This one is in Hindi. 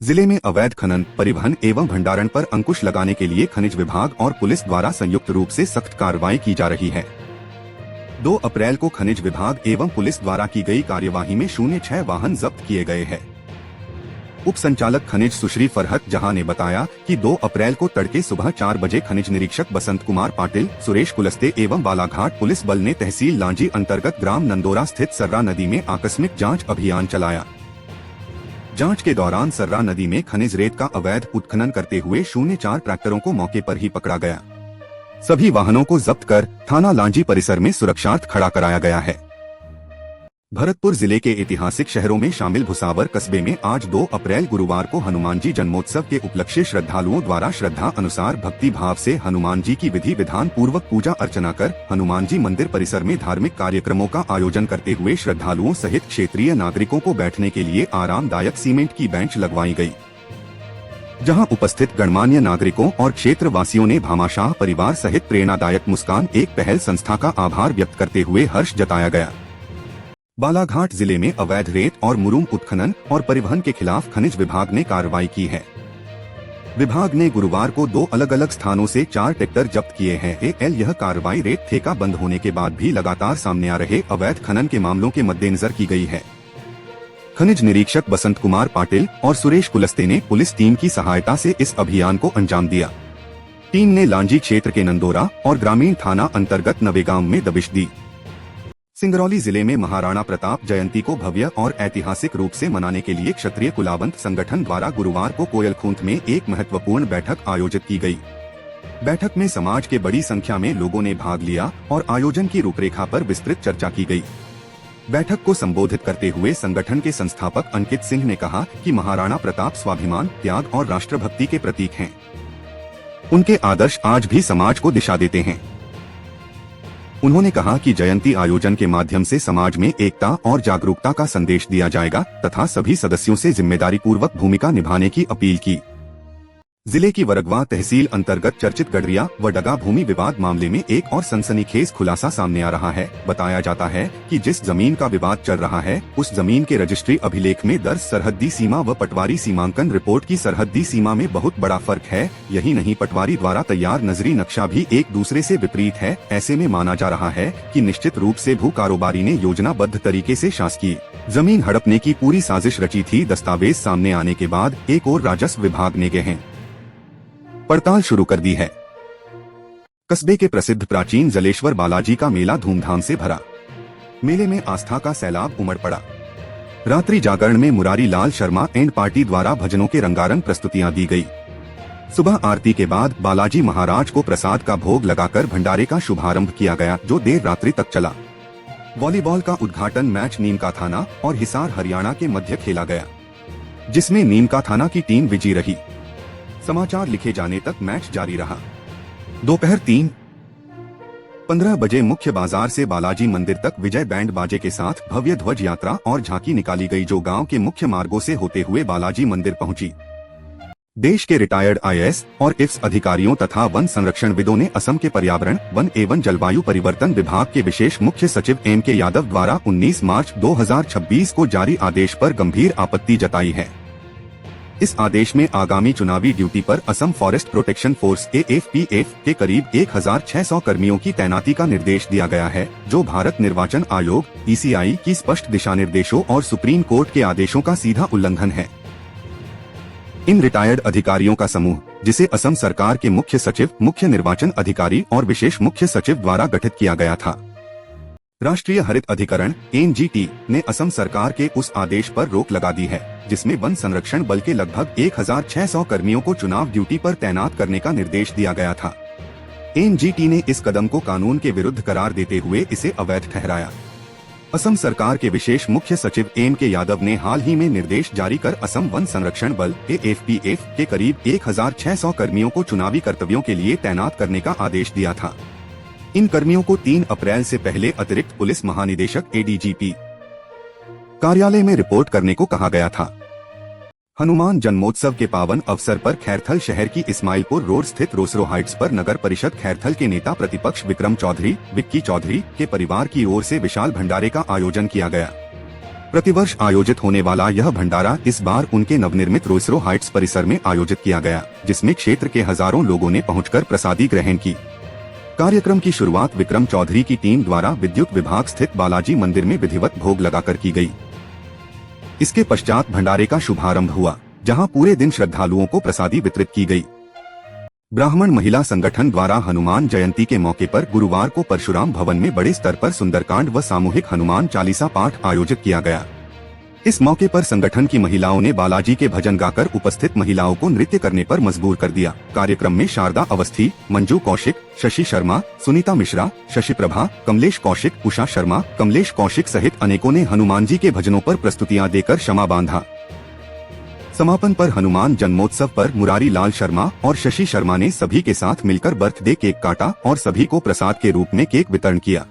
जिले में अवैध खनन, परिवहन एवं भंडारण पर अंकुश लगाने के लिए खनिज विभाग और पुलिस द्वारा संयुक्त रूप से सख्त कार्रवाई की जा रही है। 2 अप्रैल को खनिज विभाग एवं पुलिस द्वारा की गई कार्यवाही में 06 वाहन जब्त किए गए हैं। उप संचालक खनिज सुश्री फरहत जहां ने बताया कि 2 अप्रैल को तड़के सुबह 4 बजे खनिज निरीक्षक बसंत कुमार पाटिल, सुरेश कुलस्ते एवं बालाघाट पुलिस बल ने तहसील लांजी अंतर्गत ग्राम नंदोरा स्थित सर्रा नदी में आकस्मिक जांच अभियान चलाया। जांच के दौरान सर्रा नदी में खनिज रेत का अवैध उत्खनन करते हुए 04 ट्रैक्टरों को मौके पर ही पकड़ा गया। सभी वाहनों को जब्त कर थाना लांजी परिसर में सुरक्षार्थ खड़ा कराया गया है। भरतपुर जिले के ऐतिहासिक शहरों में शामिल भुसावर कस्बे में आज 2 अप्रैल गुरुवार को हनुमान जी जन्मोत्सव के उपलक्ष्य श्रद्धालुओं द्वारा श्रद्धा अनुसार भक्ति भाव से हनुमान जी की विधि विधान पूर्वक पूजा अर्चना कर हनुमान जी मंदिर परिसर में धार्मिक कार्यक्रमों का आयोजन करते हुए श्रद्धालुओं सहित क्षेत्रीय नागरिकों को बैठने के लिए आरामदायक सीमेंट की बेंच लगवाई गयी, जहां उपस्थित गणमान्य नागरिकों और क्षेत्र वासियों ने भामाशाह परिवार सहित प्रेरणादायक मुस्कान एक पहल संस्था का आभार व्यक्त करते हुए हर्ष जताया गया। बालाघाट जिले में अवैध रेत और मुरूम उत्खनन और परिवहन के खिलाफ खनिज विभाग ने कार्रवाई की है। विभाग ने गुरुवार को 2 अलग अलग स्थानों से 4 ट्रैक्टर जब्त किए हैं। यह कार्रवाई रेत ठेका बंद होने के बाद भी लगातार सामने आ रहे अवैध खनन के मामलों के मद्देनजर की गई है। खनिज निरीक्षक बसंत कुमार पाटिल और सुरेश कुलस्ते ने पुलिस टीम की सहायता से इस अभियान को अंजाम दिया। टीम ने लांजी क्षेत्र के नंदोरा और ग्रामीण थाना अंतर्गत नवेगांव में दबिश दी। सिंगरौली जिले में महाराणा प्रताप जयंती को भव्य और ऐतिहासिक रूप से मनाने के लिए क्षत्रिय कुलावंत संगठन द्वारा गुरुवार को कोयलखूंट में एक महत्वपूर्ण बैठक आयोजित की गई। बैठक में समाज के बड़ी संख्या में लोगों ने भाग लिया और आयोजन की रूपरेखा पर विस्तृत चर्चा की गई। बैठक को संबोधित करते हुए संगठन के संस्थापक अंकित सिंह ने कहा कि महाराणा प्रताप स्वाभिमान, त्याग और राष्ट्रभक्ति के प्रतीक हैं। उनके आदर्श आज भी समाज को दिशा देते हैं। उन्होंने कहा कि जयंती आयोजन के माध्यम से समाज में एकता और जागरूकता का संदेश दिया जाएगा तथा सभी सदस्यों से जिम्मेदारी पूर्वक भूमिका निभाने की अपील की। जिले की वरगवा तहसील अंतर्गत चर्चित गडरिया व डगा भूमि विवाद मामले में एक और सनसनीखेज खुलासा सामने आ रहा है। बताया जाता है कि जिस जमीन का विवाद चल रहा है उस जमीन के रजिस्ट्री अभिलेख में दर्ज सरहदी सीमा व पटवारी सीमांकन रिपोर्ट की सरहदी सीमा में बहुत बड़ा फर्क है। यही नहीं, पटवारी द्वारा तैयार नजरी नक्शा भी एक दूसरे से विपरीत है। ऐसे में माना जा रहा है कि निश्चित रूप से भू कारोबारी ने योजनाबद्ध तरीके से शासकीय जमीन हड़पने की पूरी साजिश रची थी। दस्तावेज सामने आने के बाद एक और राजस्व विभाग ने गहन पड़ताल शुरू कर दी है। कस्बे के प्रसिद्ध प्राचीन जलेश्वर बालाजी का मेला धूमधाम से भरा। मेले में आस्था का सैलाब उमड़ पड़ा। रात्रि जागरण में मुरारी लाल शर्मा एंड पार्टी द्वारा भजनों के रंगारंग प्रस्तुतियां दी गई। सुबह आरती के बाद बालाजी महाराज को प्रसाद का भोग लगाकर भंडारे का शुभारंभ किया गया, जो देर रात्रि तक चला। वॉलीबॉल का उद्घाटन मैच नीमका थाना और हिसार हरियाणा के मध्य खेला गया, जिसमें नीमका थाना की टीम विजयी रही। समाचार लिखे जाने तक मैच जारी रहा। दोपहर 3:15 बजे मुख्य बाजार से बालाजी मंदिर तक विजय बैंड बाजे के साथ भव्य ध्वज यात्रा और झांकी निकाली गई, जो गांव के मुख्य मार्गों से होते हुए बालाजी मंदिर पहुंची। देश के रिटायर्ड IAS और IFS अधिकारियों तथा वन संरक्षणविदों ने असम के पर्यावरण, वन एवं जलवायु परिवर्तन विभाग के विशेष मुख्य सचिव MK यादव द्वारा 19 मार्च 2026 को जारी आदेश पर गंभीर आपत्ति जताई है। इस आदेश में आगामी चुनावी ड्यूटी पर Assam forest protection force AFPF के करीब 1600 कर्मियों की तैनाती का निर्देश दिया गया है, जो भारत निर्वाचन आयोग ECI की स्पष्ट दिशा निर्देशों और सुप्रीम कोर्ट के आदेशों का सीधा उल्लंघन है। इन रिटायर्ड अधिकारियों का समूह, जिसे असम सरकार के मुख्य सचिव, मुख्य निर्वाचन अधिकारी और विशेष मुख्य सचिव द्वारा गठित किया गया था। राष्ट्रीय हरित अधिकरण NGT ने असम सरकार के उस आदेश पर रोक लगा दी है, जिसमें वन संरक्षण बल के लगभग 1600 कर्मियों को चुनाव ड्यूटी पर तैनात करने का निर्देश दिया गया था। NGT ने इस कदम को कानून के विरुद्ध करार देते हुए इसे अवैध ठहराया। असम सरकार के विशेष मुख्य सचिव MK यादव ने हाल ही में निर्देश जारी कर असम वन संरक्षण बल AFPF के करीब 1600 कर्मियों को चुनावी कर्तव्यों के लिए तैनात करने का आदेश दिया था। इन कर्मियों को 3 अप्रैल से पहले अतिरिक्त पुलिस महानिदेशक ADGP कार्यालय में रिपोर्ट करने को कहा गया था। हनुमान जन्मोत्सव के पावन अवसर पर खैरथल शहर की इस्माइलपुर रोड स्थित रोसरो हाइट्स पर नगर परिषद खैरथल के नेता प्रतिपक्ष विक्रम चौधरी, विक्की चौधरी के परिवार की ओर से विशाल भंडारे का आयोजन किया गया। प्रतिवर्ष आयोजित होने वाला यह भंडारा इस बार उनके नवनिर्मित रोइसरो हाइट्स परिसर में आयोजित किया गया, जिसमें क्षेत्र के हजारों लोगों ने पहुंचकर प्रसादी ग्रहण की। कार्यक्रम की शुरुआत विक्रम चौधरी की टीम द्वारा विद्युत विभाग स्थित बालाजी मंदिर में विधिवत भोग लगाकर की गई। इसके पश्चात भंडारे का शुभारंभ हुआ, जहां पूरे दिन श्रद्धालुओं को प्रसादी वितरित की गई। ब्राह्मण महिला संगठन द्वारा हनुमान जयंती के मौके पर गुरुवार को परशुराम भवन में बड़े स्तर पर सुंदरकांड व सामूहिक हनुमान चालीसा पाठ आयोजित किया गया। इस मौके पर संगठन की महिलाओं ने बालाजी के भजन गाकर उपस्थित महिलाओं को नृत्य करने पर मजबूर कर दिया। कार्यक्रम में शारदा अवस्थी, मंजू कौशिक, शशि शर्मा, सुनीता मिश्रा, शशि प्रभा, कमलेश कौशिक, उषा शर्मा, कमलेश कौशिक सहित अनेकों ने हनुमान जी के भजनों पर प्रस्तुतियां देकर क्षमा बांधा। समापन पर हनुमान जन्मोत्सव पर मुरारी लाल शर्मा और शशि शर्मा ने सभी के साथ मिलकर बर्थडे केक काटा और सभी को प्रसाद के रूप में केक वितरण किया।